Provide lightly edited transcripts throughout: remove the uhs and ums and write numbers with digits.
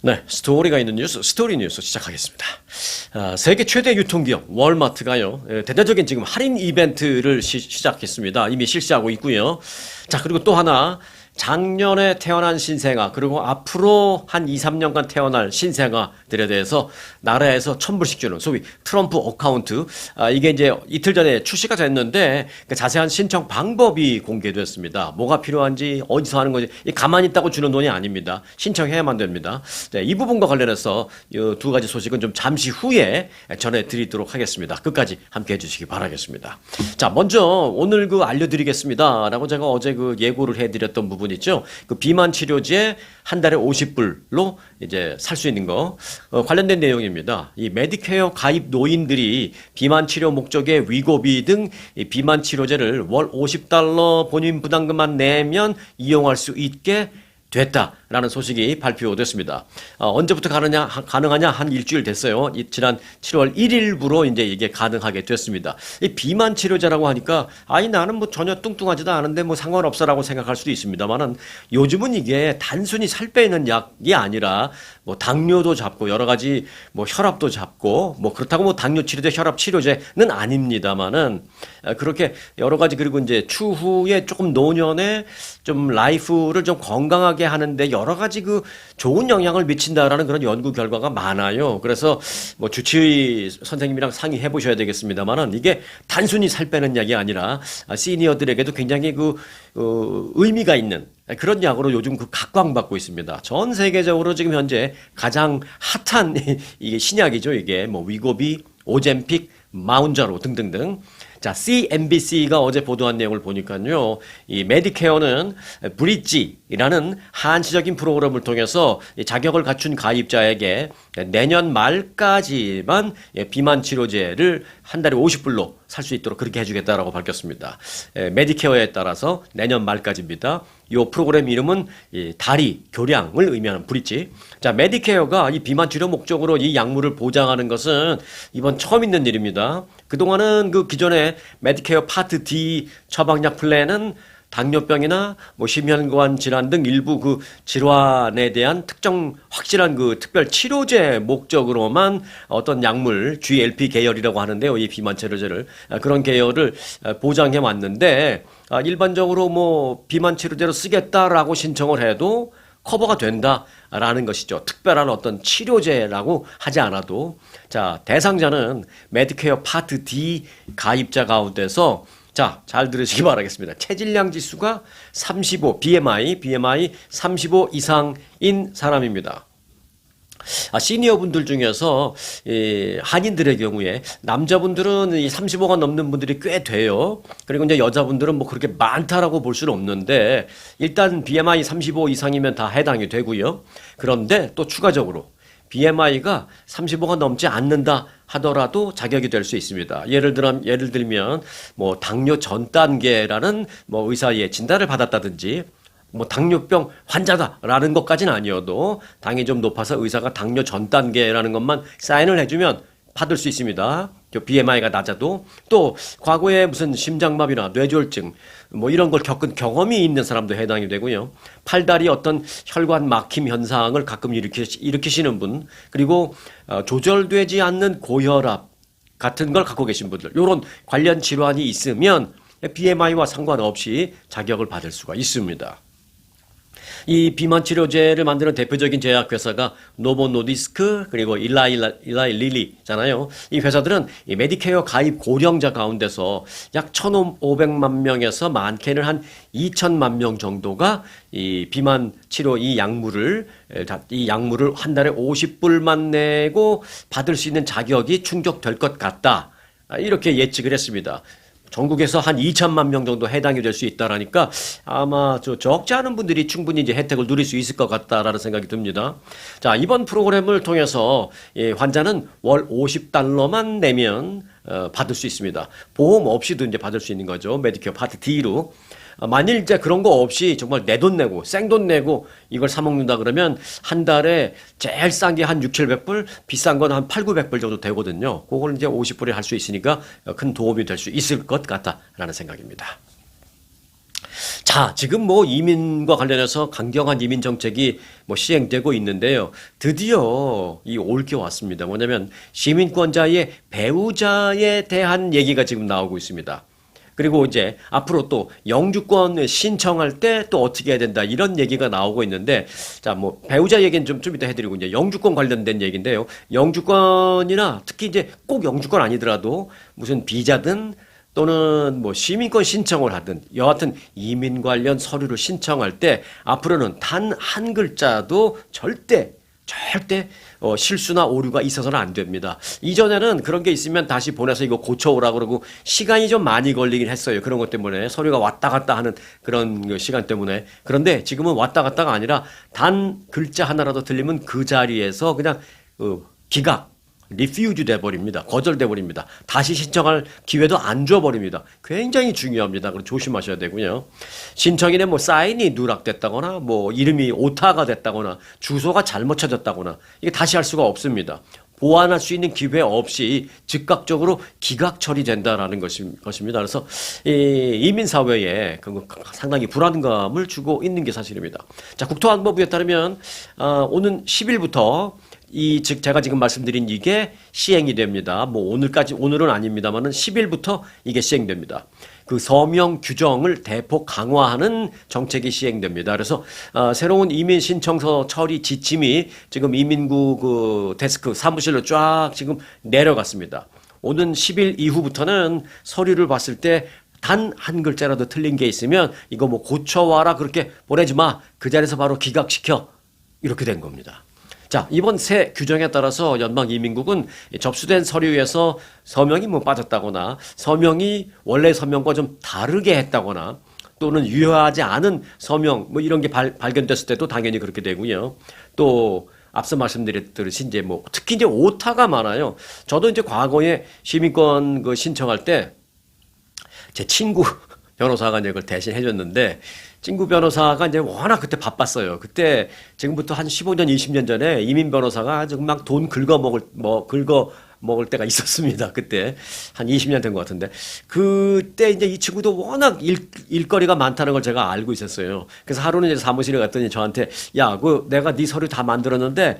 네, 스토리가 있는 뉴스, 스토리 뉴스 시작하겠습니다. 세계 최대 유통기업 월마트가요, 대대적인 지금 할인 이벤트를 시작했습니다. 이미 실시하고 있고요. 자, 그리고 또 하나, 작년에 태어난 신생아, 그리고 앞으로 한 2, 3년간 태어날 신생아들에 대해서 나라에서 1,000불씩 주는 소위 트럼프 어카운트, 이게 이제 이틀 전에 출시가 됐는데 그 자세한 신청 방법이 공개됐습니다. 뭐가 필요한지, 어디서 하는 건지, 가만히 있다고 주는 돈이 아닙니다. 신청해야만 됩니다. 네, 이 부분과 관련해서 이 두 가지 소식은 좀 잠시 후에 전해드리도록 하겠습니다. 끝까지 함께 해주시기 바라겠습니다. 자, 먼저 오늘 알려드리겠습니다. 라고 제가 어제 예고를 해드렸던 부분 있죠. 비만 치료제 한 달에 50불로 이제 살 수 있는 거 관련된 내용입니다. 이 메디케어 가입 노인들이 비만 치료 목적의 위고비 등 이 비만 치료제를 월 50달러 본인 부담금만 내면 이용할 수 있게 됐다라는 소식이 발표됐습니다. 언제부터 가능하냐? 한 일주일 됐어요. 지난 7월 1일부로 이제 이게 가능하게 됐습니다. 이 비만 치료제라고 하니까, 나는 뭐 전혀 뚱뚱하지도 않은데 뭐 상관없어라고 생각할 수도 있습니다만은 요즘은 이게 단순히 살 빼는 약이 아니라 뭐 당뇨도 잡고 여러 가지 뭐 혈압도 잡고 뭐 그렇다고 뭐 당뇨 치료제, 혈압 치료제는 아닙니다만은 그렇게 여러 가지, 그리고 이제 추후에 조금 노년에 좀 라이프를 좀 건강하게 하는데 여러 가지 좋은 영향을 미친다라는 그런 연구 결과가 많아요. 그래서 뭐 주치의 선생님이랑 상의해 보셔야 되겠습니다만은 이게 단순히 살 빼는 약이 아니라 시니어들에게도 굉장히 의미가 있는 그런 약으로 요즘 각광받고 있습니다. 전 세계적으로 지금 현재 가장 핫한 이게 신약이죠. 이게 뭐 위고비, 오젬픽, 마운자로 등등등. 자, CNBC가 어제 보도한 내용을 보니까요, 이 메디케어는 브릿지라는 한시적인 프로그램을 통해서 자격을 갖춘 가입자에게 내년 말까지만 비만 치료제를 한 달에 50불로 살 수 있도록 그렇게 해주겠다라고 밝혔습니다. 메디케어에 따라서 내년 말까지입니다. 이 프로그램 이름은 다리 교량을 의미하는 브릿지. 자, 메디케어가 이 비만 치료 목적으로 이 약물을 보장하는 것은 이번 처음 있는 일입니다. 그동안은 기존에 메디케어 파트 D 처방약 플랜은 당뇨병이나 뭐 심혈관 질환 등 일부 질환에 대한 특정 확실한 특별 치료제 목적으로만 어떤 약물 GLP 계열이라고 하는데요. 이 비만 치료제를 그런 계열을 보장해 왔는데, 일반적으로 뭐 비만 치료제로 쓰겠다라고 신청을 해도 커버가 된다라는 것이죠. 특별한 어떤 치료제라고 하지 않아도. 자, 대상자는 메디케어 파트 D 가입자 가운데서, 자, 잘 들으시기 바라겠습니다. 체질량 지수가 35, BMI 35 이상인 사람입니다. 시니어 분들 중에서 한인들의 경우에 남자분들은 35가 넘는 분들이 꽤 돼요. 그리고 이제 여자분들은 뭐 그렇게 많다라고 볼 수는 없는데, 일단 BMI 35 이상이면 다 해당이 되고요. 그런데 또 추가적으로 BMI가 35가 넘지 않는다 하더라도 자격이 될 수 있습니다. 예를 들면 뭐 당뇨 전 단계라는 뭐 의사의 진단을 받았다든지, 뭐 당뇨병 환자다라는 것까지는 아니어도 당이 좀 높아서 의사가 당뇨 전 단계라는 것만 사인을 해주면 받을 수 있습니다. BMI가 낮아도. 또 과거에 무슨 심장마비나 뇌졸중 뭐 이런 걸 겪은 경험이 있는 사람도 해당이 되고요. 팔다리 어떤 혈관 막힘 현상을 가끔 일으키시는 분, 그리고 조절되지 않는 고혈압 같은 걸 갖고 계신 분들, 이런 관련 질환이 있으면 BMI와 상관없이 자격을 받을 수가 있습니다. 이 비만 치료제를 만드는 대표적인 제약회사가 노보노디스크, 그리고 일라이 릴리잖아요. 이 회사들은 이 메디케어 가입 고령자 가운데서 약 1,500만 명에서 많게는 한 2천만 명 정도가 이 비만 치료 이 약물을 한 달에 50불만 내고 받을 수 있는 자격이 충족될 것 같다. 이렇게 예측을 했습니다. 전국에서 한 2천만 명 정도 해당이 될 수 있다라니까 아마 적지 않은 분들이 충분히 이제 혜택을 누릴 수 있을 것 같다라는 생각이 듭니다. 자, 이번 프로그램을 통해서 환자는 월 50달러만 내면 받을 수 있습니다. 보험 없이도 이제 받을 수 있는 거죠. 메디케어 파트 D로. 만일 이제 그런 거 없이 정말 내 돈 내고 생돈 내고 이걸 사 먹는다 그러면 한 달에 제일 싼 게 한 6, 700불, 비싼 건 한 8, 900불 정도 되거든요. 그걸 이제 50불에 할 수 있으니까 큰 도움이 될 수 있을 것 같다라는 생각입니다. 자, 지금 뭐 이민과 관련해서 강경한 이민 정책이 뭐 시행되고 있는데요. 드디어 이 올 게 왔습니다. 뭐냐면 시민권자의 배우자에 대한 얘기가 지금 나오고 있습니다. 그리고 이제 앞으로 또 영주권 신청할 때 또 어떻게 해야 된다 이런 얘기가 나오고 있는데 자, 뭐 배우자 얘기는 좀 이따 해드리고 이제 영주권 관련된 얘기인데요. 영주권이나 특히 이제 꼭 영주권 아니더라도 무슨 비자든 또는 뭐 시민권 신청을 하든 여하튼 이민 관련 서류를 신청할 때 앞으로는 단 한 글자도 절대 실수나 오류가 있어서는 안 됩니다. 이전에는 그런 게 있으면 다시 보내서 이거 고쳐오라 그러고 시간이 좀 많이 걸리긴 했어요. 그런 것 때문에 서류가 왔다 갔다 하는 그런 그 시간 때문에. 그런데 지금은 왔다 갔다가 아니라 단 글자 하나라도 틀리면 그 자리에서 그냥 기각 리퓨즈 돼버립니다. 거절돼버립니다. 다시 신청할 기회도 안 줘버립니다. 굉장히 중요합니다. 그래서 조심하셔야 되고요. 신청인의 뭐 사인이 누락됐다거나 뭐 이름이 오타가 됐다거나 주소가 잘못 찾았다거나 이게 다시 할 수가 없습니다. 보완할 수 있는 기회 없이 즉각적으로 기각 처리된다라는 것입니다. 그래서 이민 사회에 상당히 불안감을 주고 있는 게 사실입니다. 자, 국토안보부에 따르면 오는 10일부터 즉 제가 지금 말씀드린 이게 시행이 됩니다. 뭐 오늘은 아닙니다만은 10일부터 이게 시행됩니다. 그 서명 규정을 대폭 강화하는 정책이 시행됩니다. 그래서 새로운 이민 신청서 처리 지침이 지금 이민구 그 데스크 사무실로 쫙 지금 내려갔습니다. 오는 10일 이후부터는 서류를 봤을 때 단 한 글자라도 틀린 게 있으면 이거 뭐 고쳐와라 그렇게 보내지 마. 그 자리에서 바로 기각시켜. 이렇게 된 겁니다. 자, 이번 새 규정에 따라서 연방이민국은 접수된 서류에서 서명이 뭐 빠졌다거나 서명이 원래 서명과 좀 다르게 했다거나 또는 유효하지 않은 서명 뭐 이런 게 발견됐을 때도 당연히 그렇게 되고요. 또 앞서 말씀드렸듯이 이제 뭐 특히 이제 오타가 많아요. 저도 이제 과거에 시민권 그 신청할 때 제 친구 변호사가 이제 그걸 대신 해줬는데 친구 변호사가 이제 워낙 그때 바빴어요. 그때 지금부터 한 15년, 20년 전에 이민 변호사가 막 돈 긁어먹을 때가 있었습니다. 그때 한 20년 된 것 같은데 그때 이제 이 친구도 워낙 일거리가 많다는 걸 제가 알고 있었어요. 그래서 하루는 이제 사무실에 갔더니 저한테 야, 내가 네 서류 다 만들었는데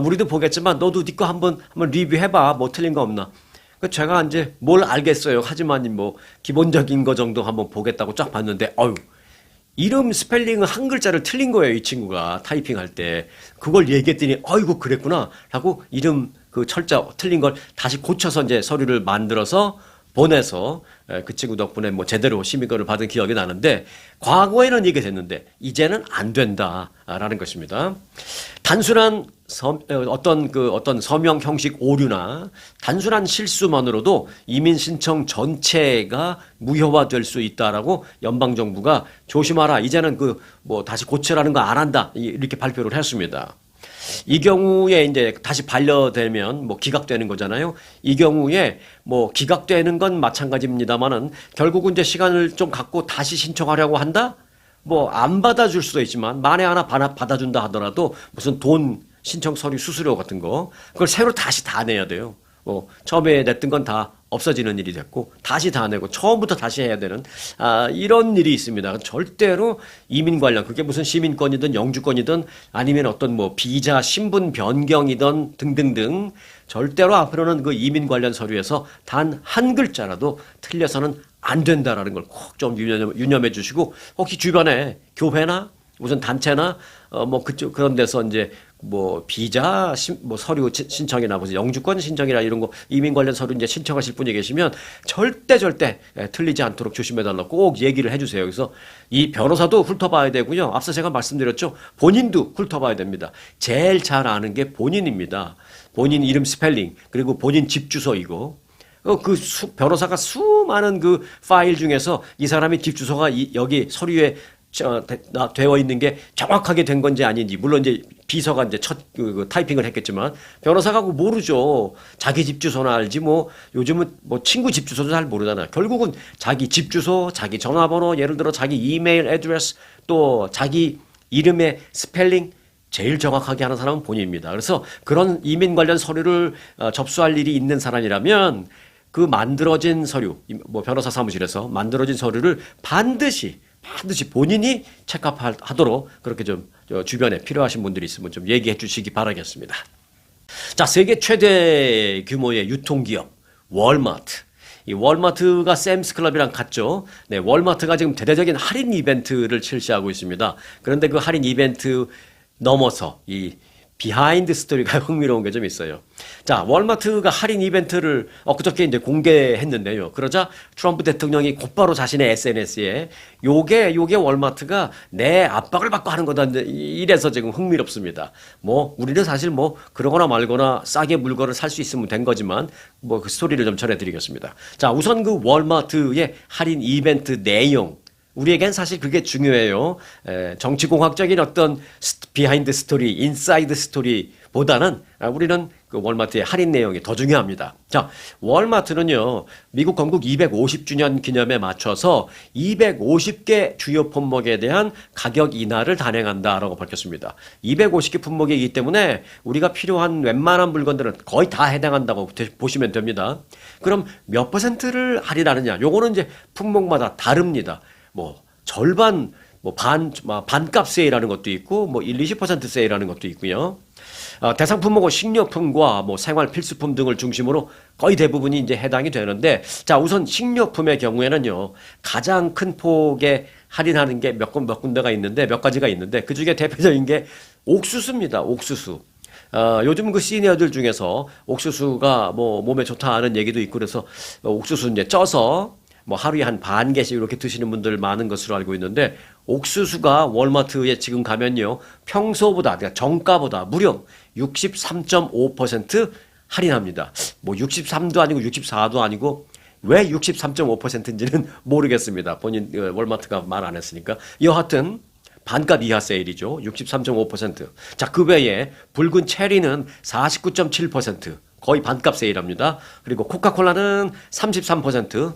우리도 보겠지만 너도 네 거 한번 리뷰해봐. 뭐 틀린 거 없나? 제가 이제 뭘 알겠어요. 하지만 뭐 기본적인 거 정도 한번 보겠다고 쫙 봤는데 이름 스펠링은 한 글자를 틀린 거예요. 이 친구가 타이핑할 때. 그걸 얘기했더니 아이고 그랬구나 하고 이름 그 철자 틀린 걸 다시 고쳐서 이제 서류를 만들어서 보내서 그 친구 덕분에 뭐 제대로 시민권을 받은 기억이 나는데 과거에는 이게 됐는데 이제는 안 된다라는 것입니다. 단순한 어떤 서명 형식 오류나 단순한 실수만으로도 이민 신청 전체가 무효화될 수 있다라고 연방 정부가 조심하라. 이제는 뭐 다시 고쳐라는 거 안 한다. 이렇게 발표를 했습니다. 이 경우에 이제 다시 반려되면 뭐 기각되는 거잖아요. 이 경우에 뭐 기각되는 건 마찬가지입니다만은 결국은 이제 시간을 좀 갖고 다시 신청하려고 한다? 뭐 안 받아줄 수도 있지만 만에 하나 받아준다 하더라도 무슨 돈 신청 서류 수수료 같은 거 그걸 새로 다시 다 내야 돼요. 처음에 냈던 건 다 없어지는 일이 됐고 다시 다 내고 처음부터 다시 해야 되는 이런 일이 있습니다. 절대로 이민 관련 그게 무슨 시민권이든 영주권이든 아니면 어떤 뭐 비자 신분 변경이든 등등등 절대로 앞으로는 그 이민 관련 서류에서 단 한 글자라도 틀려서는 안 된다라는 걸 꼭 좀 유념해 주시고 혹시 주변에 교회나 무슨 단체나 뭐 그쪽 그런 데서 이제 뭐 비자 뭐 서류 신청이나 무슨 영주권 신청이나 이런 거 이민 관련 서류 이제 신청하실 분이 계시면 절대 틀리지 않도록 조심해 달라고 꼭 얘기를 해주세요. 그래서 이 변호사도 훑어봐야 되고요. 앞서 제가 말씀드렸죠. 본인도 훑어봐야 됩니다. 제일 잘 아는 게 본인입니다. 본인 이름 스펠링 그리고 본인 집 주소 이거. 변호사가 수많은 그 파일 중에서 이 사람의 집 주소가 여기 서류에 되어 있는 게 정확하게 된 건지 아닌지 물론 이제 비서가 이제 타이핑을 했겠지만 변호사가 모르죠. 자기 집 주소나 알지 뭐 요즘은 뭐 친구 집 주소도 잘 모르잖아요. 결국은 자기 집 주소, 자기 전화번호, 예를 들어 자기 이메일 애드레스 또 자기 이름의 스펠링 제일 정확하게 하는 사람은 본인입니다. 그래서 그런 이민 관련 서류를 접수할 일이 있는 사람이라면 그 만들어진 서류, 뭐 변호사 사무실에서 만들어진 서류를 반드시 반드시 본인이 체크하도록 그렇게 좀 주변에 필요하신 분들이 있으면 좀 얘기해 주시기 바라겠습니다. 자, 세계 최대 규모의 유통기업 월마트. 이 월마트가 샘스클럽이랑 같죠. 네, 월마트가 지금 대대적인 할인 이벤트를 실시하고 있습니다. 그런데 그 할인 이벤트 넘어서 이 비하인드 스토리가 흥미로운 게 좀 있어요. 자, 월마트가 할인 이벤트를 엊그저께 이제 공개했는데요. 그러자 트럼프 대통령이 곧바로 자신의 SNS에 요게 월마트가 내 압박을 받고 하는 거다. 이래서 지금 흥미롭습니다. 뭐 우리는 사실 뭐 그러거나 말거나 싸게 물건을 살 수 있으면 된 거지만 뭐 그 스토리를 좀 전해드리겠습니다. 자, 우선 그 월마트의 할인 이벤트 내용. 우리에겐 사실 그게 중요해요. 정치공학적인 어떤 비하인드 스토리, 인사이드 스토리보다는 우리는 그 월마트의 할인 내용이 더 중요합니다. 자, 월마트는요, 미국 건국 250주년 기념에 맞춰서 250개 주요 품목에 대한 가격 인하를 단행한다라고 밝혔습니다. 250개 품목이기 때문에 우리가 필요한 웬만한 물건들은 거의 다 해당한다고 보시면 됩니다. 그럼 몇 퍼센트를 할인하느냐? 요거는 이제 품목마다 다릅니다. 뭐 절반 뭐 반값 세일하는 것도 있고 뭐 20% 세일하는 것도 있고요. 대상 품목은 식료품과 뭐 생활 필수품 등을 중심으로 거의 대부분이 이제 해당이 되는데, 자, 우선 식료품의 경우에는요, 가장 큰 폭의 할인하는 게 몇 군데가 있는데, 몇 가지가 있는데, 그 중에 대표적인 게 옥수수입니다. 옥수수. 요즘 그 시니어들 중에서 옥수수가 뭐 몸에 좋다 하는 얘기도 있고 그래서 옥수수 이제 쪄서 뭐 하루에 한 반 개씩 이렇게 드시는 분들 많은 것으로 알고 있는데, 옥수수가 월마트에 지금 가면요, 평소보다, 그러니까 정가보다 무려 63.5% 할인합니다. 뭐 63도 아니고 64도 아니고 왜 63.5%인지는 모르겠습니다. 본인 월마트가 말 안 했으니까. 여하튼 반값 이하 세일이죠. 63.5%. 자, 그 외에 붉은 체리는 49.7%, 거의 반값 세일합니다. 그리고 코카콜라는 33%,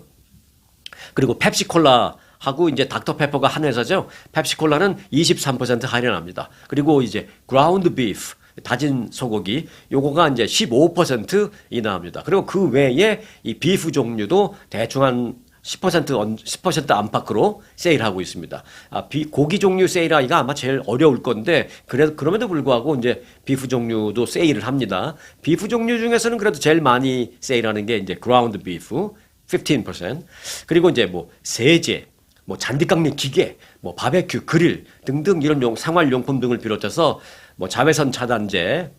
그리고 펩시콜라하고 이제 닥터페퍼가 한 회사죠. 펩시콜라는 23% 할인합니다. 그리고 이제 그라운드 비프, 다진 소고기, 요거가 이제 15% 인하합니다. 그리고 그 외에 이 비프 종류도 대충 한 10% 안팎으로 세일하고 있습니다. 고기 종류 세일하기가 아마 제일 어려울 건데, 그럼에도 불구하고 이제 비프 종류도 세일을 합니다. 비프 종류 중에서는 그래도 제일 많이 세일하는 게 이제 그라운드 비프, 15%. 그리고 이제 뭐 세제, 뭐 잔디깎는 기계, 뭐 바베큐, 그릴 등등 이런 생활용품 등을 비롯해서 뭐 자외선 차단제,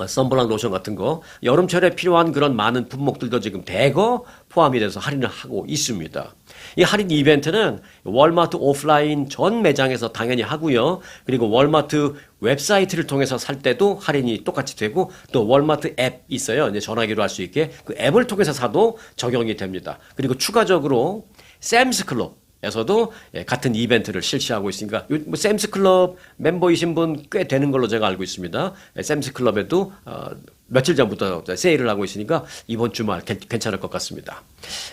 선블락 로션 같은 거, 여름철에 필요한 그런 많은 품목들도 지금 대거 포함이 돼서 할인을 하고 있습니다. 이 할인 이벤트는 월마트 오프라인 전 매장에서 당연히 하고요. 그리고 월마트 웹사이트를 통해서 살 때도 할인이 똑같이 되고, 또 월마트 앱 있어요. 이제 전화기로 할 수 있게 그 앱을 통해서 사도 적용이 됩니다. 그리고 추가적으로 샘스클럽에서도 같은 이벤트를 실시하고 있으니까 뭐 샘스클럽 멤버이신 분 꽤 되는 걸로 제가 알고 있습니다. 샘스클럽에도 며칠 전부터 세일을 하고 있으니까 이번 주말 괜찮을 것 같습니다.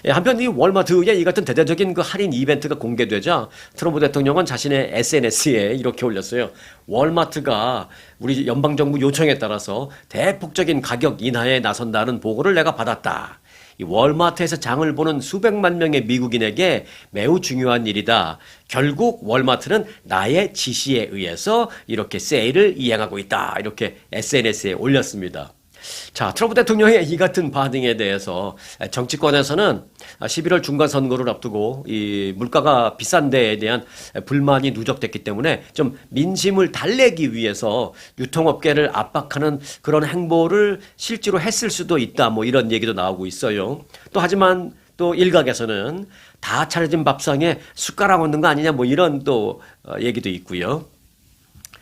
한편 이 월마트의 이 같은 대대적인 그 할인 이벤트가 공개되자 트럼프 대통령은 자신의 SNS에 이렇게 올렸어요. 월마트가 우리 연방정부 요청에 따라서 대폭적인 가격 인하에 나선다는 보고를 내가 받았다. 이 월마트에서 장을 보는 수백만 명의 미국인에게 매우 중요한 일이다. 결국 월마트는 나의 지시에 의해서 이렇게 세일을 이행하고 있다. 이렇게 SNS에 올렸습니다. 자, 트럼프 대통령의 이 같은 반응에 대해서 정치권에서는 11월 중간 선거를 앞두고 이 물가가 비싼 데에 대한 불만이 누적됐기 때문에 좀 민심을 달래기 위해서 유통업계를 압박하는 그런 행보를 실제로 했을 수도 있다. 뭐 이런 얘기도 나오고 있어요. 또 하지만 또 일각에서는 다 차려진 밥상에 숟가락 얹는 거 아니냐 뭐 이런 또 얘기도 있고요.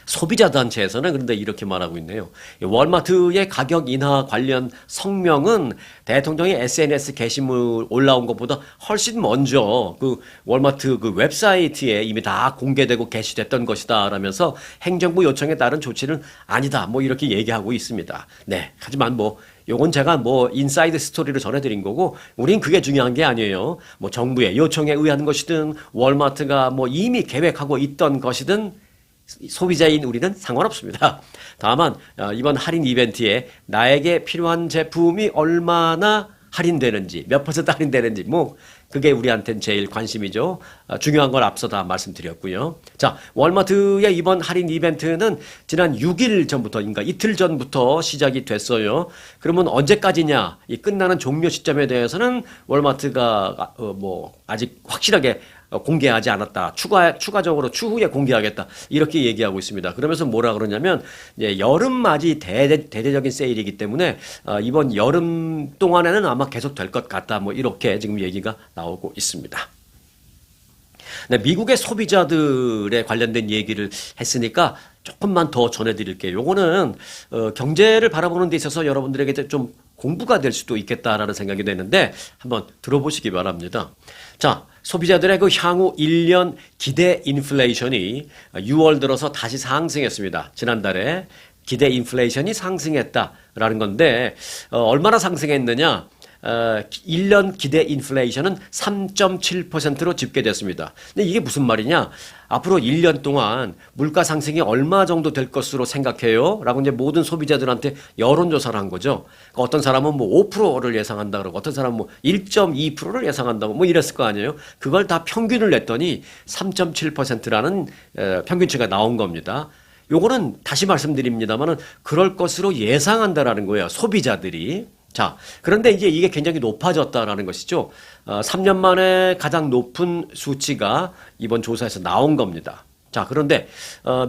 소비자 단체에서는 그런데 이렇게 말하고 있네요. 월마트의 가격 인하 관련 성명은 대통령의 SNS 게시물 올라온 것보다 훨씬 먼저 그 월마트 그 웹사이트에 이미 다 공개되고 게시됐던 것이다 라면서 행정부 요청에 따른 조치는 아니다. 뭐 이렇게 얘기하고 있습니다. 네. 하지만 뭐 요건 제가 뭐 인사이드 스토리를 전해드린 거고, 우린 그게 중요한 게 아니에요. 뭐 정부의 요청에 의한 것이든 월마트가 뭐 이미 계획하고 있던 것이든 소비자인 우리는 상관없습니다. 다만 이번 할인 이벤트에 나에게 필요한 제품이 얼마나 할인되는지, 몇 퍼센트 할인되는지, 뭐, 그게 우리한테는 제일 관심이죠. 중요한 걸 앞서 다 말씀드렸고요. 자, 월마트의 이번 할인 이벤트는 지난 6일 전부터, 그러니까 이틀 전부터 시작이 됐어요. 그러면 언제까지냐? 이 끝나는 종료 시점에 대해서는 월마트가, 아직 확실하게 공개하지 않았다. 추가적으로 추후에 공개하겠다. 이렇게 얘기하고 있습니다. 그러면서 뭐라 그러냐면, 여름맞이 대대적인 세일이기 때문에, 이번 여름 동안에는 아마 계속 될 것 같다. 뭐, 이렇게 지금 얘기가 나오고 있습니다. 네, 미국의 소비자들에 관련된 얘기를 했으니까 조금만 더 전해드릴게요. 요거는 경제를 바라보는 데 있어서 여러분들에게 좀 공부가 될 수도 있겠다라는 생각이 되는데 한번 들어보시기 바랍니다. 자, 소비자들의 그 향후 1년 기대 인플레이션이 6월 들어서 다시 상승했습니다. 지난달에 기대 인플레이션이 상승했다라는 건데 얼마나 상승했느냐? 1년 기대 인플레이션은 3.7%로 집계됐습니다. 근데 이게 무슨 말이냐? 앞으로 1년 동안 물가 상승이 얼마 정도 될 것으로 생각해요? 라고 이제 모든 소비자들한테 여론조사를 한 거죠. 그러니까 어떤 사람은 뭐 5%를 예상한다 그러고 어떤 사람은 뭐 1.2%를 예상한다고 뭐 이랬을 거 아니에요? 그걸 다 평균을 냈더니 3.7%라는 평균치가 나온 겁니다. 요거는 다시 말씀드립니다만은 그럴 것으로 예상한다라는 거예요. 소비자들이. 자, 그런데 이제 이게 굉장히 높아졌다라는 것이죠. 3년 만에 가장 높은 수치가 이번 조사에서 나온 겁니다. 자, 그런데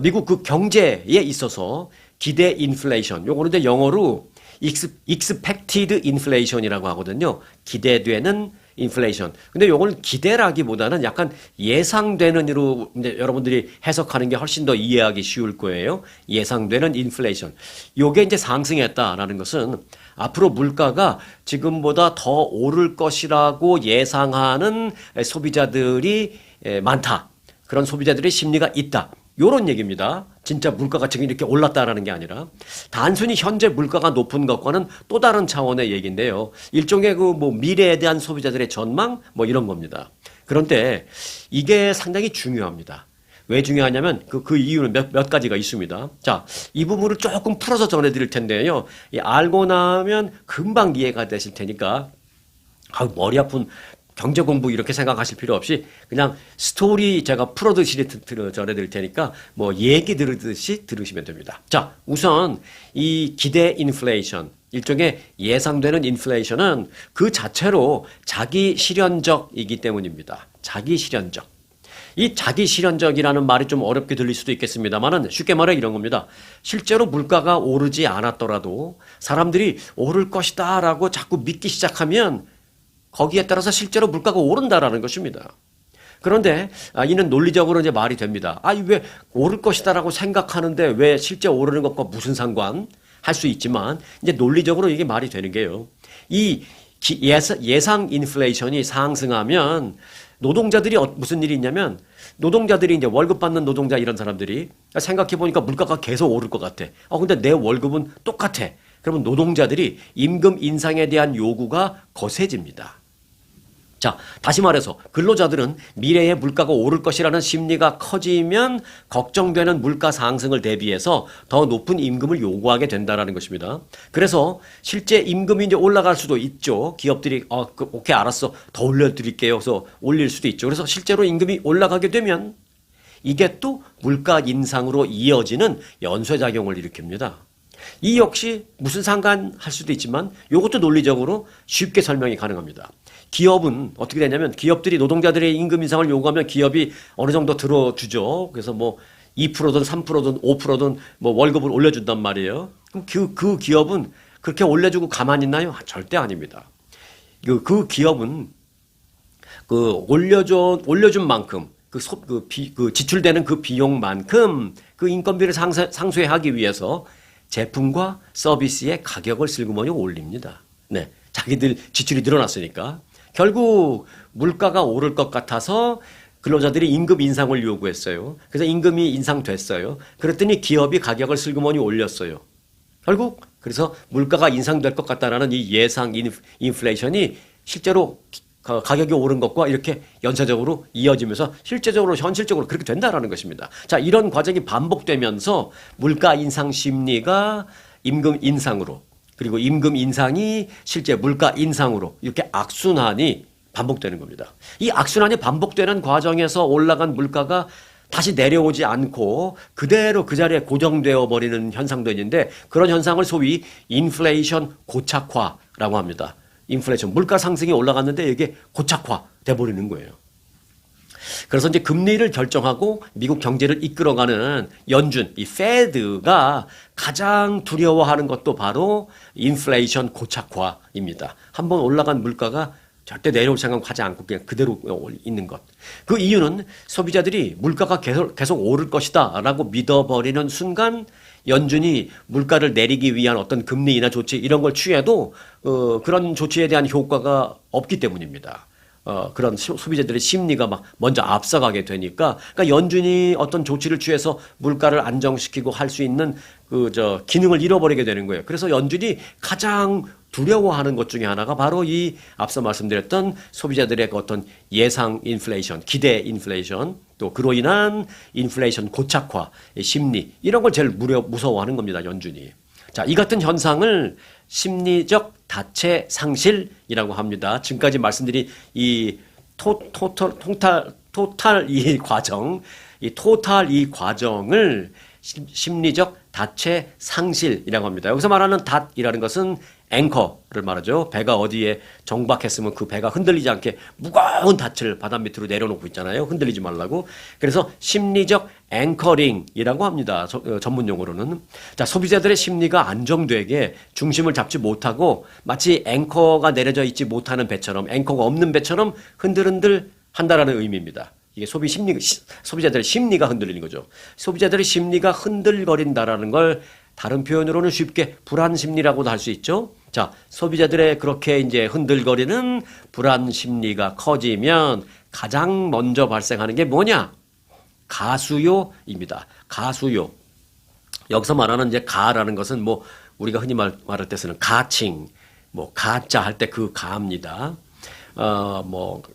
미국 그 경제에 있어서 기대 인플레이션, 요거는 이제 영어로 expected inflation이라고 하거든요. 기대되는 인플레이션. 근데 요걸 기대라기보다는 약간 예상되는으로 이제 여러분들이 해석하는 게 훨씬 더 이해하기 쉬울 거예요. 예상되는 인플레이션. 요게 이제 상승했다라는 것은 앞으로 물가가 지금보다 더 오를 것이라고 예상하는 소비자들이 많다. 그런 소비자들의 심리가 있다. 요런 얘기입니다. 진짜 물가가 지금 이렇게 올랐다라는 게 아니라 단순히 현재 물가가 높은 것과는 또 다른 차원의 얘기인데요. 일종의 그 뭐 미래에 대한 소비자들의 전망 뭐 이런 겁니다. 그런데 이게 상당히 중요합니다. 왜 중요하냐면 그 이유는 몇 가지가 있습니다. 자, 이 부분을 조금 풀어서 전해드릴 텐데요. 알고 나면 금방 이해가 되실 테니까 머리 아픈 경제 공부 이렇게 생각하실 필요 없이 그냥 스토리 제가 풀어드시 전해드릴 테니까 뭐 얘기 들으듯이 들으시면 됩니다. 자, 우선 이 기대 인플레이션, 일종의 예상되는 인플레이션은 그 자체로 자기 실현적이기 때문입니다. 자기 실현적. 이 자기 실현적이라는 말이 좀 어렵게 들릴 수도 있겠습니다만은 쉽게 말해 이런 겁니다. 실제로 물가가 오르지 않았더라도 사람들이 오를 것이다라고 자꾸 믿기 시작하면 거기에 따라서 실제로 물가가 오른다라는 것입니다. 그런데 이는 논리적으로 이제 말이 됩니다. 왜 오를 것이다라고 생각하는데 왜 실제 오르는 것과 무슨 상관? 할 수 있지만 이제 논리적으로 이게 말이 되는 게요. 이 예상 인플레이션이 상승하면 노동자들이 무슨 일이 있냐면 노동자들이 이제 월급 받는 노동자 이런 사람들이 생각해 보니까 물가가 계속 오를 것 같아. 근데 내 월급은 똑같아. 그러면 노동자들이 임금 인상에 대한 요구가 거세집니다. 자, 다시 말해서 근로자들은 미래에 물가가 오를 것이라는 심리가 커지면 걱정되는 물가 상승을 대비해서 더 높은 임금을 요구하게 된다는 것입니다. 그래서 실제 임금이 이제 올라갈 수도 있죠. 기업들이 오케이 알았어 더 올려드릴게요. 그래서 올릴 수도 있죠. 그래서 실제로 임금이 올라가게 되면 이게 또 물가 인상으로 이어지는 연쇄작용을 일으킵니다. 이 역시 무슨 상관할 수도 있지만 이것도 논리적으로 쉽게 설명이 가능합니다. 기업은 어떻게 되냐면 기업들이 노동자들의 임금 인상을 요구하면 기업이 어느 정도 들어주죠. 그래서 뭐 2%든 3%든 5%든 뭐 월급을 올려준단 말이에요. 그럼 그 기업은 그렇게 올려주고 가만히 있나요? 절대 아닙니다. 그 기업은 올려준 만큼 지출되는 그 비용만큼 그 인건비를 상쇄하기 위해서 제품과 서비스의 가격을 슬그머니 올립니다. 네. 자기들 지출이 늘어났으니까. 결국 물가가 오를 것 같아서 근로자들이 임금 인상을 요구했어요. 그래서 임금이 인상됐어요. 그랬더니 기업이 가격을 슬그머니 올렸어요. 결국 그래서 물가가 인상될 것 같다라는 이 예상 인플레이션이 실제로 가격이 오른 것과 이렇게 연쇄적으로 이어지면서 현실적으로 그렇게 된다라는 것입니다. 자, 이런 과정이 반복되면서 물가 인상 심리가 임금 인상으로 그리고 임금 인상이 실제 물가 인상으로 이렇게 악순환이 반복되는 겁니다. 이 악순환이 반복되는 과정에서 올라간 물가가 다시 내려오지 않고 그대로 그 자리에 고정되어 버리는 현상도 있는데 그런 현상을 소위 인플레이션 고착화라고 합니다. 인플레이션, 물가 상승이 올라갔는데 이게 고착화돼 버리는 거예요. 그래서 이제 금리를 결정하고 미국 경제를 이끌어가는 연준, 이 페드가 가장 두려워하는 것도 바로 인플레이션 고착화입니다. 한번 올라간 물가가 절대 내려올 생각하지 않고 그냥 그대로 있는 것. 그 이유는 소비자들이 물가가 계속 오를 것이다 라고 믿어버리는 순간 연준이 물가를 내리기 위한 어떤 금리 인하 조치 이런 걸 취해도 그런 조치에 대한 효과가 없기 때문입니다. 그런 소비자들의 심리가 막 먼저 앞서가게 되니까, 그러니까 연준이 어떤 조치를 취해서 물가를 안정시키고 할 수 있는 기능을 잃어버리게 되는 거예요. 그래서 연준이 가장 두려워하는 것 중에 하나가 바로 이 앞서 말씀드렸던 소비자들의 어떤 예상 인플레이션, 기대 인플레이션, 또 그로 인한 인플레이션 고착화, 심리, 이런 걸 제일 무서워하는 겁니다, 연준이. 자, 이 같은 현상을 심리적 다체 상실이라고 합니다. 지금까지 말씀드린 이 토탈 이 과정을 심리적 다체 상실이라고 합니다. 여기서 말하는 닷이라는 것은 앵커를 말하죠. 배가 어디에 정박했으면 그 배가 흔들리지 않게 무거운 닻을 바다 밑으로 내려놓고 있잖아요. 흔들리지 말라고. 그래서 심리적 앵커링이라고 합니다. 전문 용어로는. 자, 소비자들의 심리가 안정되게 중심을 잡지 못하고 마치 앵커가 내려져 있지 못하는 배처럼, 앵커가 없는 배처럼 흔들흔들 한다라는 의미입니다. 이게 소비자들의 심리가 흔들리는 거죠. 소비자들의 심리가 흔들거린다라는 걸 다른 표현으로는 쉽게 불안 심리라고도 할 수 있죠. 자, 소비자들의 그렇게 이제 흔들거리는 불안 심리가 커지면 가장 먼저 발생하는 게 뭐냐? 가수요입니다. 가수요. 여기서 말하는 이제 가라는 것은 뭐 우리가 흔히 말할 때 쓰는 가칭, 뭐 가짜 할 때 그 가입니다.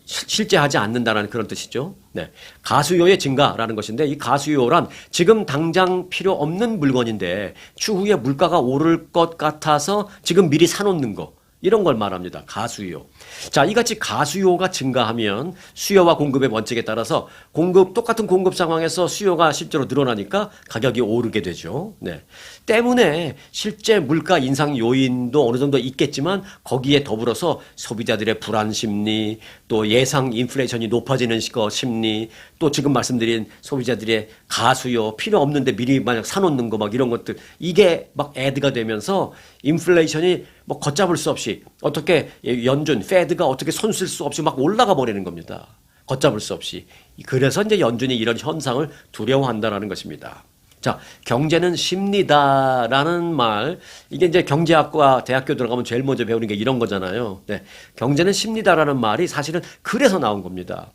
실제 하지 않는다라는 그런 뜻이죠. 네. 가수요의 증가라는 것인데, 이 가수요란 지금 당장 필요 없는 물건인데 추후에 물가가 오를 것 같아서 지금 미리 사놓는 거, 이런 걸 말합니다. 가수요. 자, 이같이 가수요가 증가하면 수요와 공급의 원칙에 따라서 똑같은 공급 상황에서 수요가 실제로 늘어나니까 가격이 오르게 되죠. 네. 때문에 실제 물가 인상 요인도 어느 정도 있겠지만 거기에 더불어서 소비자들의 불안 심리, 또 예상 인플레이션이 높아지는 심리, 또 지금 말씀드린 소비자들의 가수요, 필요 없는데 미리 만약 사놓는 거 막 이런 것들, 이게 막 애드가 되면서 인플레이션이 뭐 걷잡을 수 없이 어떻게 연준, 페드가 어떻게 손 쓸 수 없이 막 올라가 버리는 겁니다. 걷잡을 수 없이. 그래서 이제 연준이 이런 현상을 두려워한다라는 것입니다. 자, 경제는 심리다라는 말, 이게 이제 경제학과 대학교 들어가면 제일 먼저 배우는 게 이런 거잖아요. 네. 경제는 심리다라는 말이 사실은 그래서 나온 겁니다.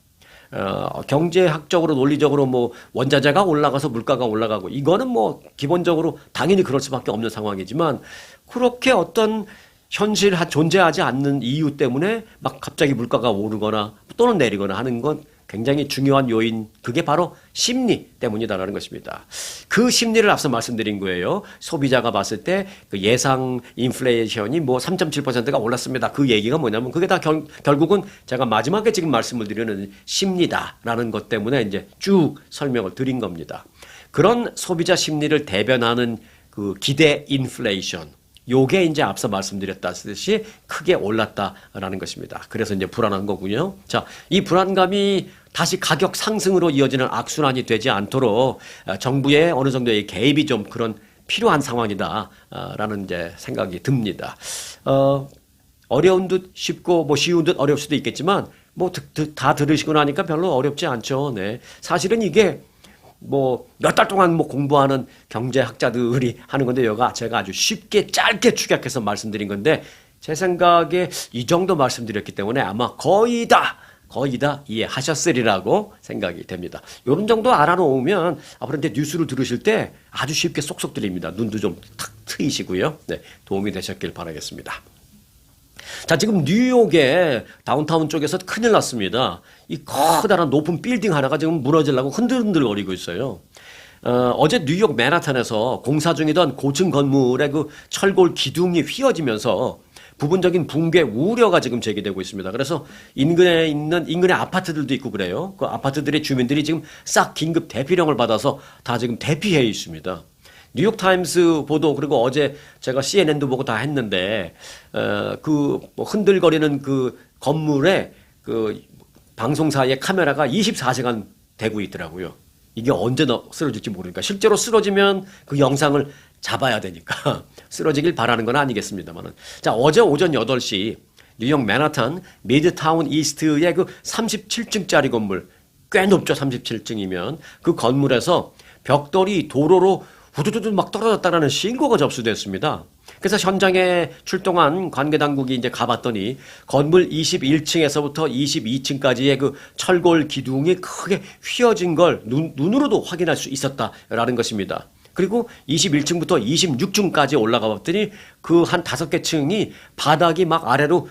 경제학적으로 논리적으로 뭐 원자재가 올라가서 물가가 올라가고, 이거는 뭐 기본적으로 당연히 그럴 수밖에 없는 상황이지만, 그렇게 어떤 현실 존재하지 않는 이유 때문에 막 갑자기 물가가 오르거나 또는 내리거나 하는 건 굉장히 중요한 요인, 그게 바로 심리 때문이다라는 것입니다. 그 심리를 앞서 말씀드린 거예요. 소비자가 봤을 때 그 예상 인플레이션이 뭐 3.7%가 올랐습니다. 그 얘기가 뭐냐면 그게 다 결국은 제가 마지막에 지금 말씀을 드리는 심리다라는 것 때문에 이제 쭉 설명을 드린 겁니다. 그런 소비자 심리를 대변하는 그 기대 인플레이션, 요게 이제 앞서 말씀드렸다시피 크게 올랐다라는 것입니다. 그래서 이제 불안한 거군요. 자, 이 불안감이 다시 가격 상승으로 이어지는 악순환이 되지 않도록 정부의 어느 정도의 개입이 좀 그런 필요한 상황이다라는 이제 생각이 듭니다. 어려운 듯 쉽고 뭐 쉬운 듯 어려울 수도 있겠지만 뭐 다 들으시고 나니까 별로 어렵지 않죠. 네. 사실은 이게 뭐 몇 달 동안 뭐 공부하는 경제학자들이 하는 건데 제가 아주 쉽게 짧게 축약해서 말씀드린 건데, 제 생각에 이 정도 말씀드렸기 때문에 아마 거의 다 이해하셨으리라고 생각이 됩니다. 이런 정도 알아놓으면 앞으로 이제 뉴스를 들으실 때 아주 쉽게 쏙쏙 들립니다. 눈도 좀 탁 트이시고요. 네, 도움이 되셨길 바라겠습니다. 자, 지금 뉴욕의 다운타운 쪽에서 큰일 났습니다. 이 커다란 높은 빌딩 하나가 지금 무너지려고 흔들흔들거리고 있어요. 어제 뉴욕 맨하탄에서 공사 중이던 고층 건물의 그 철골 기둥이 휘어지면서 부분적인 붕괴 우려가 지금 제기되고 있습니다. 그래서 인근의 아파트들도 있고 그래요. 그 아파트들의 주민들이 지금 싹 긴급 대피령을 받아서 다 지금 대피해 있습니다. 뉴욕타임스 보도 그리고 어제 제가 CNN도 보고 다 했는데 뭐 흔들거리는 그 건물에 그 방송사의 카메라가 24시간 되고 있더라고요. 이게 언제 쓰러질지 모르니까 실제로 쓰러지면 그 영상을 잡아야 되니까 쓰러지길 바라는 건 아니겠습니다만은. 자, 어제 오전 8시 뉴욕 맨하탄 미드타운 이스트의 그 37층짜리 건물, 꽤 높죠. 37층이면 그 건물에서 벽돌이 도로로 후두두두 막 떨어졌다라는 신고가 접수됐습니다. 그래서 현장에 출동한 관계당국이 이제 가봤더니 건물 21층에서부터 22층까지의 그 철골 기둥이 크게 휘어진 걸 눈으로도 확인할 수 있었다라는 것입니다. 그리고 21층부터 26층까지 올라가 봤더니 그 한 5개 층이 바닥이 막 아래로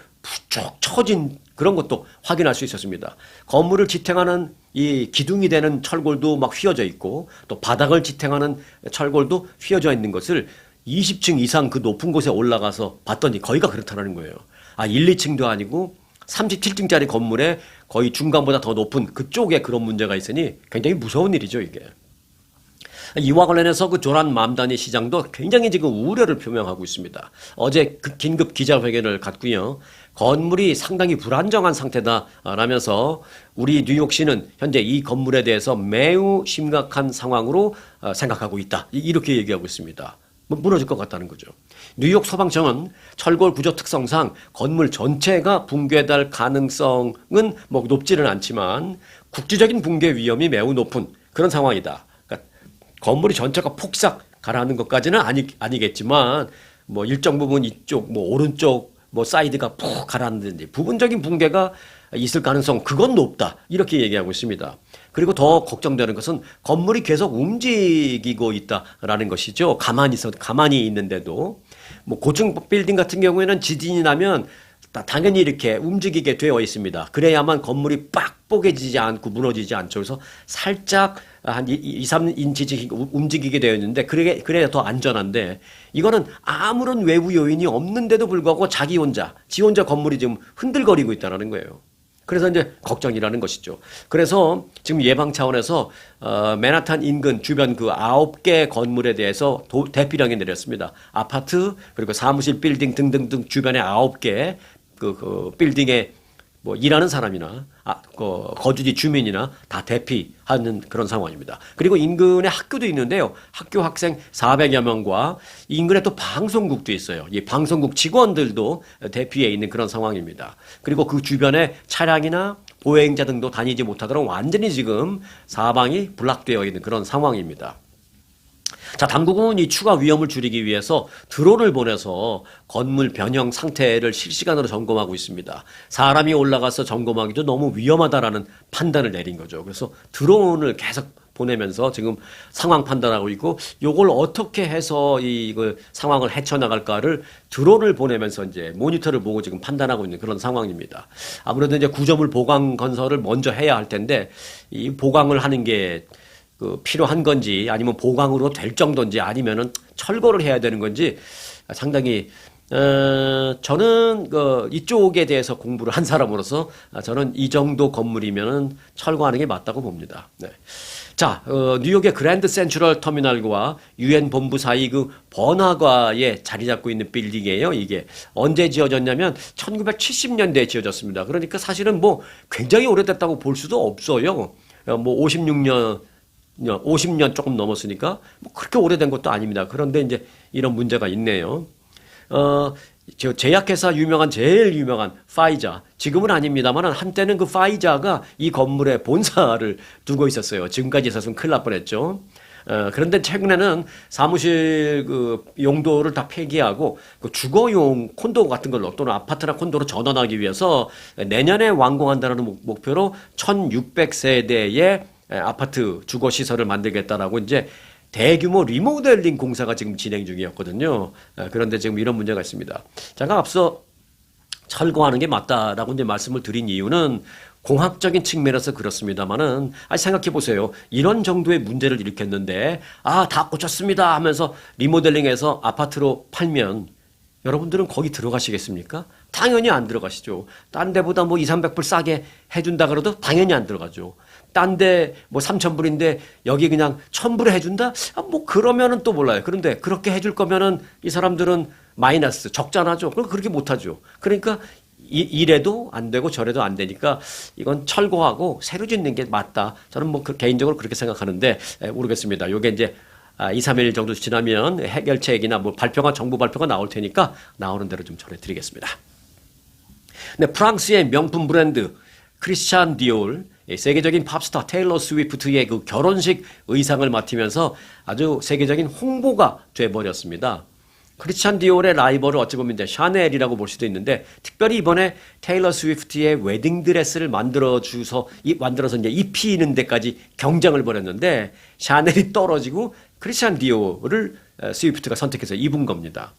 쭉 처진 그런 것도 확인할 수 있었습니다. 건물을 지탱하는 이 기둥이 되는 철골도 막 휘어져 있고 또 바닥을 지탱하는 철골도 휘어져 있는 것을 20층 이상 그 높은 곳에 올라가서 봤더니 거기가 그렇다는 거예요. 1, 2층도 아니고 37층짜리 건물에 거의 중간보다 더 높은 그쪽에 그런 문제가 있으니 굉장히 무서운 일이죠, 이게. 이와 관련해서 그 조란 맘다니 시장도 굉장히 지금 우려를 표명하고 있습니다. 어제 그 긴급 기자회견을 갖고요. 건물이 상당히 불안정한 상태다라면서 우리 뉴욕시는 현재 이 건물에 대해서 매우 심각한 상황으로 생각하고 있다. 이렇게 얘기하고 있습니다. 무너질 것 같다는 거죠. 뉴욕 소방청은 철골 구조 특성상 건물 전체가 붕괴될 가능성은 뭐 높지는 않지만 국지적인 붕괴 위험이 매우 높은 그런 상황이다. 그러니까 건물이 전체가 폭삭 가라앉는 것까지는 아니겠지만 뭐 일정 부분 이쪽 뭐 오른쪽 뭐 사이드가 푹 가라앉는지 부분적인 붕괴가 있을 가능성 그건 높다 이렇게 얘기하고 있습니다. 그리고 더 걱정되는 것은 건물이 계속 움직이고 있다라는 것이죠. 가만히 있는데도 뭐 고층 빌딩 같은 경우에는 지진이 나면 당연히 이렇게 움직이게 되어 있습니다. 그래야만 건물이 빡 뽀개지지 않고 무너지지 않죠. 그래서 살짝 한 2, 3인치 움직이게 되어 있는데 그래야 더 안전한데 이거는 아무런 외부 요인이 없는데도 불구하고 지 혼자 건물이 지금 흔들거리고 있다는 거예요. 그래서 이제 걱정이라는 것이죠. 그래서 지금 예방 차원에서 맨하탄 인근 주변 그 9개 건물에 대해서 대피령이 내렸습니다. 아파트 그리고 사무실 빌딩 등등등 주변에 9개 그 빌딩에 뭐 일하는 사람이나 거주지 주민이나 다 대피하는 그런 상황입니다. 그리고 인근에 학교도 있는데요. 학교 학생 400여 명과 인근에 또 방송국도 있어요. 이 방송국 직원들도 대피해 있는 그런 상황입니다. 그리고 그 주변에 차량이나 보행자 등도 다니지 못하도록 완전히 지금 사방이 블락되어 있는 그런 상황입니다. 자, 당국은 이 추가 위험을 줄이기 위해서 드론을 보내서 건물 변형 상태를 실시간으로 점검하고 있습니다. 사람이 올라가서 점검하기도 너무 위험하다라는 판단을 내린 거죠. 그래서 드론을 계속 보내면서 지금 상황 판단하고 있고 요걸 어떻게 해서 이걸 상황을 헤쳐나갈까를 드론을 보내면서 이제 모니터를 보고 지금 판단하고 있는 그런 상황입니다. 아무래도 이제 구조물 보강 건설을 먼저 해야 할 텐데 이 보강을 하는 게 필요한 건지 아니면 보강으로 될 정도인지 아니면은 철거를 해야 되는 건지 상당히 저는 이쪽에 대해서 공부를 한 사람으로서 저는 이 정도 건물이면은 철거하는 게 맞다고 봅니다. 네. 자, 뉴욕의 그랜드 센트럴 터미널과 유엔 본부 사이 그 번화가에 자리 잡고 있는 빌딩이에요. 이게 언제 지어졌냐면 1970년대에 지어졌습니다. 그러니까 사실은 뭐 굉장히 오래됐다고 볼 수도 없어요. 뭐 50년 조금 넘었으니까 뭐 그렇게 오래된 것도 아닙니다. 그런데 이제 이런 문제가 있네요. 제약회사 제일 유명한 파이자, 지금은 아닙니다만 한때는 그 파이자가 이 건물에 본사를 두고 있었어요. 지금까지 있었으면 큰일 날 뻔했죠. 그런데 최근에는 사무실 그 용도를 다 폐기하고 그 주거용 콘도 같은 걸로 또는 아파트나 콘도로 전환하기 위해서 내년에 완공한다는 목표로 1,600세대의 아파트 주거 시설을 만들겠다라고 이제 대규모 리모델링 공사가 지금 진행 중이었거든요. 그런데 지금 이런 문제가 있습니다. 제가 앞서 철거하는 게 맞다라고 이제 말씀을 드린 이유는 공학적인 측면에서 그렇습니다만은 생각해 보세요. 이런 정도의 문제를 일으켰는데 다 고쳤습니다 하면서 리모델링해서 아파트로 팔면 여러분들은 거기 들어가시겠습니까? 당연히 안 들어가시죠. 딴 데보다 뭐 2, 300불 싸게 해준다 그래도 당연히 안 들어가죠. 딴 데 뭐 3,000불인데 여기 그냥 1,000불에 해준다? 뭐 그러면은 또 몰라요. 그런데 그렇게 해줄 거면은 이 사람들은 마이너스, 적자나죠. 그럼 그렇게 못하죠. 그러니까 이래도 안 되고 저래도 안 되니까 이건 철거하고 새로 짓는 게 맞다. 저는 뭐 개인적으로 그렇게 생각하는데 모르겠습니다. 요게 이제 2, 3일 정도 지나면 해결책이나 뭐 정부 발표가 나올 테니까 나오는 대로 좀 전해드리겠습니다. 네, 프랑스의 명품 브랜드 크리스찬 디올, 세계적인 팝스타 테일러 스위프트의 그 결혼식 의상을 맡으면서 아주 세계적인 홍보가 돼버렸습니다. 크리스찬 디올의 라이벌을 어찌 보면 이제 샤넬이라고 볼 수도 있는데 특별히 이번에 테일러 스위프트의 웨딩 드레스를 만들어서 이제 입히는 데까지 경쟁을 벌였는데 샤넬이 떨어지고 크리스찬 디올을 스위프트가 선택해서 입은 겁니다.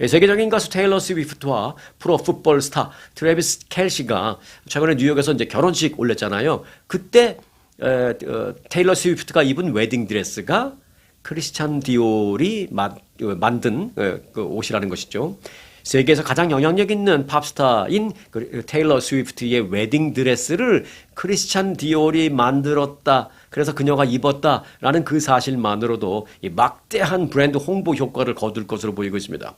세계적인 가수 테일러 스위프트와 프로 풋볼 스타 트래비스 켈시가 최근에 뉴욕에서 이제 결혼식 올렸잖아요. 그때 테일러 스위프트가 입은 웨딩 드레스가 크리스찬 디올이 만든 그 옷이라는 것이죠. 세계에서 가장 영향력 있는 팝스타인 테일러 스위프트의 웨딩 드레스를 크리스찬 디올이 만들었다. 그래서 그녀가 입었다라는 그 사실만으로도 이 막대한 브랜드 홍보 효과를 거둘 것으로 보이고 있습니다.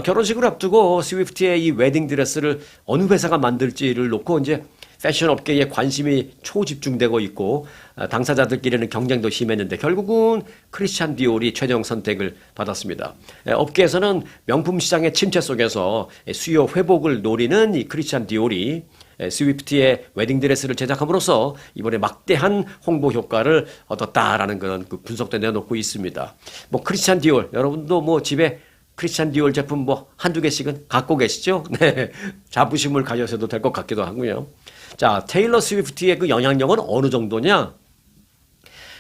결혼식을 앞두고 스위프트의 이 웨딩 드레스를 어느 회사가 만들지를 놓고 이제 패션 업계에 관심이 초집중되고 있고 당사자들끼리는 경쟁도 심했는데 결국은 크리스찬 디올이 최종 선택을 받았습니다. 업계에서는 명품 시장의 침체 속에서 수요 회복을 노리는 이 크리스찬 디올이 스위프트의 웨딩드레스를 제작함으로써 이번에 막대한 홍보 효과를 얻었다라는 그런 그 분석도 내놓고 있습니다. 뭐 크리스찬 디올 여러분도 뭐 집에 크리스찬 디올 제품 뭐 한두 개씩은 갖고 계시죠? 네. 자부심을 가져셔도 될 것 같기도 하고요. 자, 테일러 스위프트의 그 영향력은 어느 정도냐?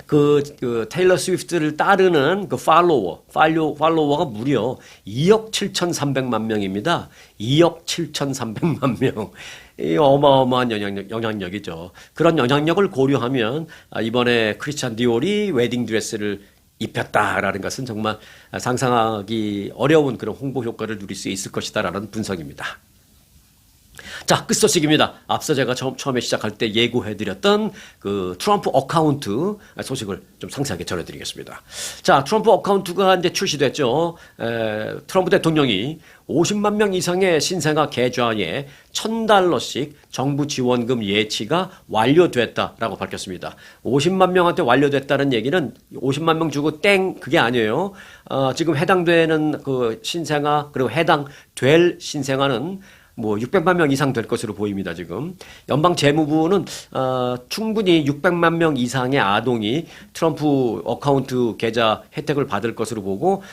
그 테일러 스위프트를 따르는 그 팔로워가 무려 2억 7,300만 명입니다. 2억 7,300만 명. 이 어마어마한 영향력이죠. 그런 영향력을 고려하면 이번에 크리스찬 디올이 웨딩 드레스를 입혔다라는 것은 정말 상상하기 어려운 그런 홍보 효과를 누릴 수 있을 것이다라는 분석입니다. 자, 끝소식입니다. 앞서 제가 처음에 시작할 때 예고해드렸던 그 트럼프 어카운트 소식을 좀 상세하게 전해드리겠습니다. 자, 트럼프 어카운트가 이제 출시됐죠. 트럼프 대통령이 50만 명 이상의 신생아 계좌에 $1,000씩 정부 지원금 예치가 완료됐다라고 밝혔습니다. 50만 명한테 완료됐다는 얘기는 50만 명 주고 땡 그게 아니에요. 지금 해당되는 그 신생아 그리고 해당될 신생아는 뭐 600만 명 이상 될 것으로 보입니다. 지금 연방 재무부는 충분히 600만 명 이상의 아동이 트럼프 어카운트 계좌 혜택을 받을 것으로 보고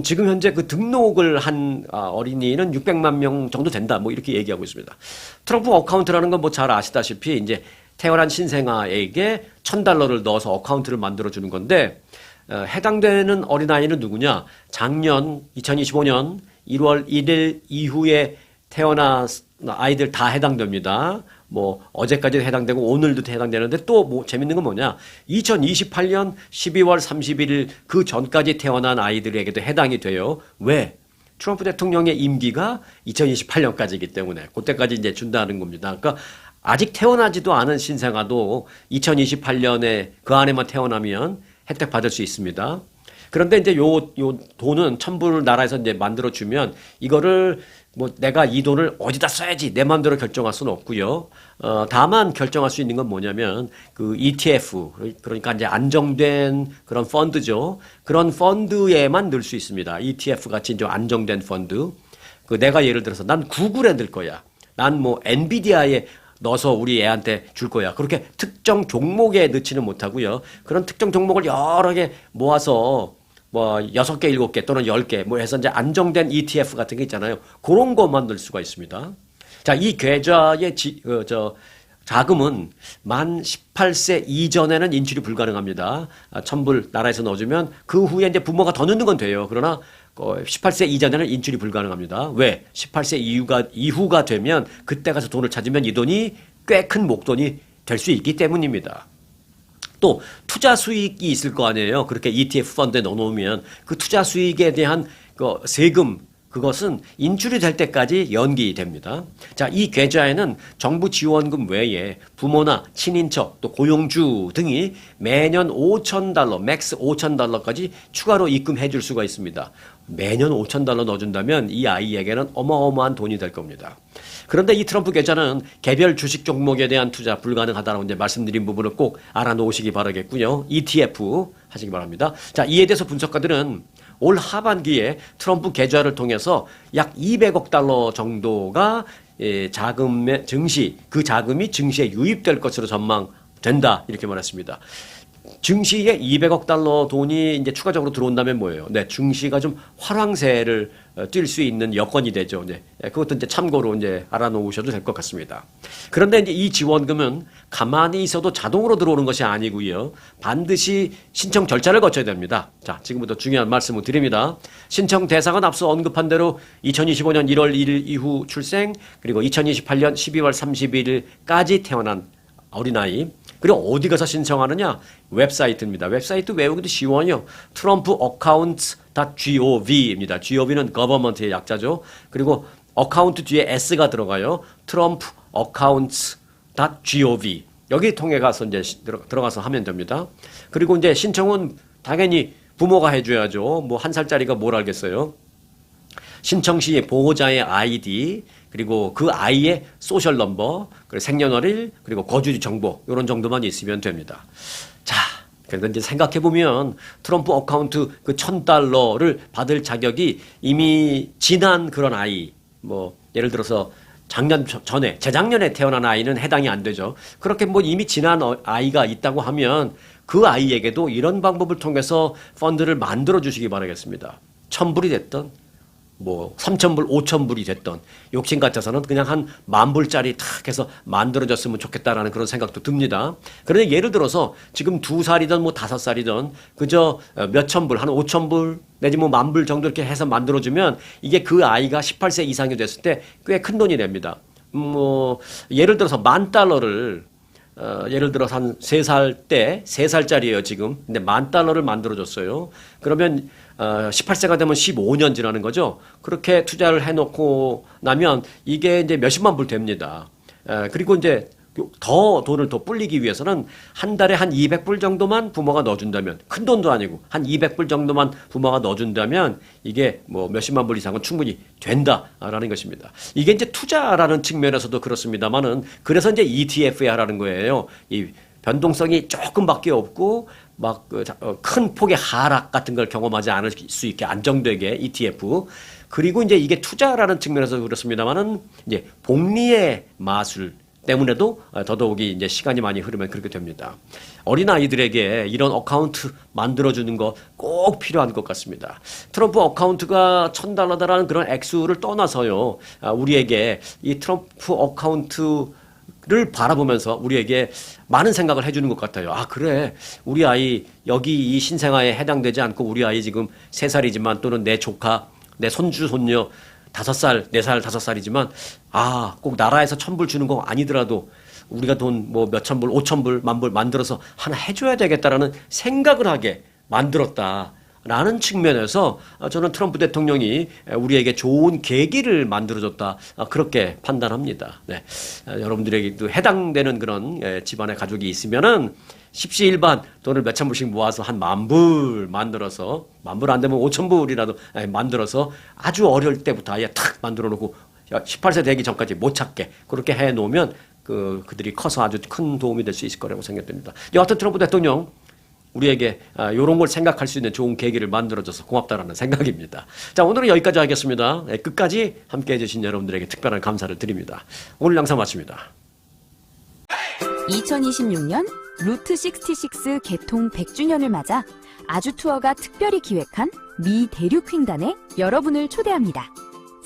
지금 현재 그 등록을 한 어린이는 600만 명 정도 된다. 뭐 이렇게 얘기하고 있습니다. 트럼프 어카운트라는 건 뭐 잘 아시다시피 이제 태어난 신생아에게 $1,000를 넣어서 어카운트를 만들어 주는 건데 해당되는 어린아이는 누구냐? 작년 2025년 1월 1일 이후에 태어난 아이들 다 해당됩니다. 뭐 어제까지도 해당되고 오늘도 해당되는데 또 뭐 재밌는 건 뭐냐? 2028년 12월 31일 그 전까지 태어난 아이들에게도 해당이 돼요. 왜? 트럼프 대통령의 임기가 2028년까지이기 때문에 그때까지 이제 준다는 겁니다. 그러니까 아직 태어나지도 않은 신생아도 2028년에 그 안에만 태어나면 혜택 받을 수 있습니다. 그런데 이제 요 돈은 $1,000불 나라에서 이제 만들어 주면 이거를 뭐 내가 이 돈을 어디다 써야지 내 마음대로 결정할 수는 없고요. 다만 결정할 수 있는 건 뭐냐면 그 ETF 그러니까 이제 안정된 그런 펀드죠. 그런 펀드에만 넣을 수 있습니다. ETF 같이 이제 안정된 펀드. 그 내가 예를 들어서 난 구글에 넣을 거야. 난 뭐 엔비디아에 넣어서 우리 애한테 줄 거야. 그렇게 특정 종목에 넣지는 못하고요. 그런 특정 종목을 여러 개 모아서 뭐 6개, 7개 또는 10개 뭐 해서 이제 안정된 ETF 같은 게 있잖아요. 그런 것만 넣을 수가 있습니다. 자, 이 계좌의 자금은 만 18세 이전에는 인출이 불가능합니다. $1,000불 나라에서 넣어주면 그 후에 이제 부모가 더 넣는 건 돼요. 그러나 18세 이전에는 인출이 불가능합니다. 왜? 18세 이후가 되면 그때 가서 돈을 찾으면 이 돈이 꽤 큰 목돈이 될 수 있기 때문입니다. 또 투자 수익이 있을 거 아니에요. 그렇게 ETF 펀드에 넣어놓으면 그 투자 수익에 대한 그 세금, 그것은 인출이 될 때까지 연기됩니다. 자, 이 계좌에는 정부 지원금 외에 부모나 친인척 또 고용주 등이 매년 $5,000, 맥스 $5,000까지 추가로 입금해 줄 수가 있습니다. 매년 $5,000 넣어준다면 이 아이에게는 어마어마한 돈이 될 겁니다. 그런데 이 트럼프 계좌는 개별 주식 종목에 대한 투자 불가능하다라고 이제 말씀드린 부분을 꼭 알아놓으시기 바라겠고요. ETF 하시기 바랍니다. 자, 이에 대해서 분석가들은 올 하반기에 트럼프 계좌를 통해서 약 $200억 정도가 자금의 증시, 그 자금이 증시에 유입될 것으로 전망된다 이렇게 말했습니다. 증시에 $200억 돈이 이제 추가적으로 들어온다면 뭐예요? 네, 증시가 좀 화랑세를 띨 수 있는 여건이 되죠. 네, 그것도 이제 참고로 이제 알아놓으셔도 될 것 같습니다. 그런데 이제 이 지원금은 가만히 있어도 자동으로 들어오는 것이 아니고요. 반드시 신청 절차를 거쳐야 됩니다. 자, 지금부터 중요한 말씀을 드립니다. 신청 대상은 앞서 언급한 대로 2025년 1월 1일 이후 출생, 그리고 2028년 12월 31일까지 태어난 어린아이, 그리고 어디 가서 신청하느냐? 웹사이트입니다. 웹사이트 외우기도 쉬워요. trumpaccount.gov입니다. gov는 government의 약자죠. 그리고 어카운트 뒤에 s가 들어가요. trumpaccount.gov. 여기 통해 가서 이제 들어가서 하면 됩니다. 그리고 이제 신청은 당연히 부모가 해줘야죠. 뭐 1살짜리가 뭘 알겠어요. 신청 시 보호자의 아이디, 그리고 그 아이의 소셜 넘버, 그리고 생년월일, 그리고 거주지 정보, 이런 정도만 있으면 됩니다. 자, 그런데 이제 생각해보면 트럼프 어카운트 그 $1,000를 받을 자격이 이미 지난 그런 아이, 뭐, 예를 들어서 작년 전에, 재작년에 태어난 아이는 해당이 안 되죠. 그렇게 뭐 이미 지난 아이가 있다고 하면 그 아이에게도 이런 방법을 통해서 펀드를 만들어 주시기 바라겠습니다. 1,000불이 됐던, 뭐 3,000불, 5,000불이 됐던 욕심 같아서는 그냥 한 10,000불짜리 탁 해서 만들어졌으면 좋겠다라는 그런 생각도 듭니다. 그런데 예를 들어서 지금 2살이든 뭐 5살이든 그저 몇천 불, 한 5,000불 내지 뭐 10,000불 정도 이렇게 해서 만들어주면 이게 그 아이가 18세 이상이 됐을 때 꽤 큰 돈이 됩니다. 뭐 예를 들어서 $10,000를 예를 들어서 한 3살 때 3살짜리예요 지금. 근데 $10,000를 만들어줬어요. 그러면 18세가 되면 15년 지나는 거죠. 그렇게 투자를 해놓고 나면 이게 이제 몇십만 불 됩니다. 그리고 이제 더 돈을 더 불리기 위해서는 한 달에 한 200불 정도만 부모가 넣어준다면, 큰 돈도 아니고 한 200불 정도만 부모가 넣어준다면 이게 뭐 몇십만 불 이상은 충분히 된다라는 것입니다. 이게 이제 투자라는 측면에서도 그렇습니다만은 그래서 이제 ETF에 하라는 거예요. 이 변동성이 조금밖에 없고 막 큰 폭의 하락 같은 걸 경험하지 않을 수 있게 안정되게 ETF. 그리고 이제 이게 투자라는 측면에서 그렇습니다만은 이제 복리의 마술 때문에도 더더욱이 이제 시간이 많이 흐르면 그렇게 됩니다. 어린아이들에게 이런 어카운트 만들어주는 거 꼭 필요한 것 같습니다. 트럼프 어카운트가 $1,000다라는 그런 액수를 떠나서요, 우리에게 이 트럼프 어카운트를 바라보면서 우리에게 많은 생각을 해주는 것 같아요. 아, 그래. 우리 아이 여기 이 신생아에 해당되지 않고 우리 아이 지금 3살이지만 또는 내 조카, 내 손주, 손녀 5살, 4살, 5살이지만 꼭 나라에서 1,000불 주는 거 아니더라도 우리가 돈 뭐 몇천 불, 5,000불, 10,000불 만들어서 하나 해줘야 되겠다라는 생각을 하게 만들었다라는 측면에서 저는 트럼프 대통령이 우리에게 좋은 계기를 만들어줬다, 그렇게 판단합니다. 네. 여러분들에게도 해당되는 그런 집안의 가족이 있으면은 십시일반 돈을 몇천 불씩 모아서 한 10,000불 만들어서, 10,000불 안 되면 5,000불이라도 만들어서 아주 어릴 때부터 아예 탁 만들어 놓고 18세 되기 전까지 못 찾게 그렇게 해 놓으면 그들이 커서 아주 큰 도움이 될 수 있을 거라고 생각됩니다. 여하튼 트럼프 대통령 우리에게 이런 걸 생각할 수 있는 좋은 계기를 만들어줘서 고맙다라는 생각입니다. 자, 오늘은 여기까지 하겠습니다. 끝까지 함께해 주신 여러분들에게 특별한 감사를 드립니다. 오늘 영상 마칩니다. 2026년 루트 66 개통 100주년을 맞아 아주투어가 특별히 기획한 미 대륙 횡단에 여러분을 초대합니다.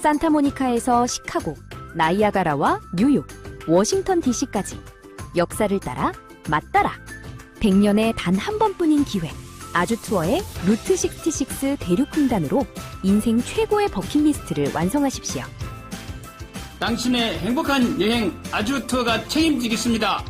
산타모니카에서 시카고, 나이아가라와 뉴욕, 워싱턴 DC까지 역사를 따라 맞따라 100년에 단 한 번뿐인 기회. 아주투어의 루트 66 대륙 횡단으로 인생 최고의 버킷리스트를 완성하십시오. 당신의 행복한 여행 아주 투어가 책임지겠습니다.